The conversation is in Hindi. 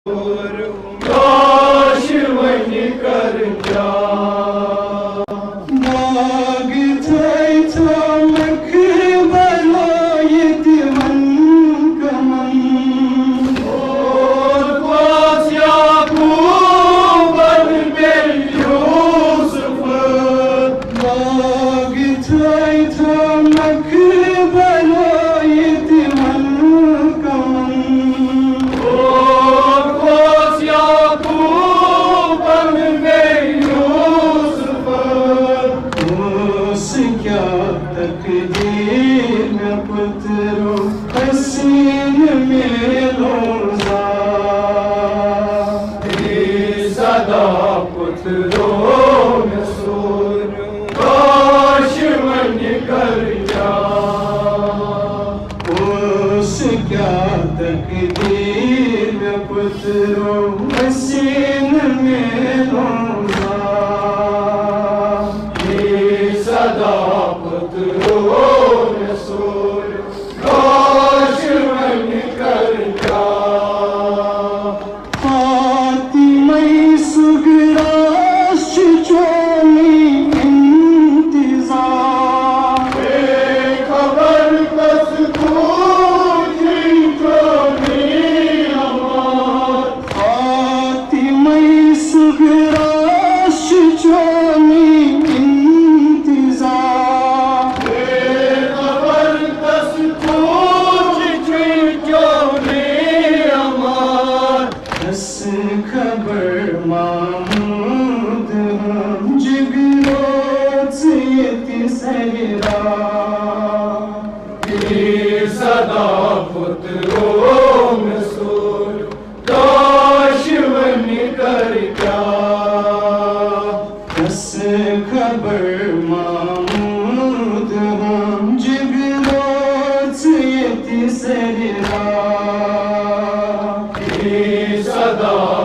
काश वही कर जा नाग थे चमक बलायत मन कमन और पास याकूब बिन यूसुफ नाग थे चमक बलायत मन कमन क्या तकदीर में पुत्रो हसीन में रोजा सदा पुत्रों में सूर काश मन कर जा उस क्या तकदीर में पुत्रो हसीन में रोजा सदा पुत्रों में सूर काश मन कर जा फातिमा सुगराश चोली इंतजार खबर बस पूछी चोली अमार फातिमा सुगराश चोली खबर महमूद हम जिगरो से सहरा सदा पुत्रों में सूर काश मन कर जा खबर महमूद हम जिगरो से सहरा सदा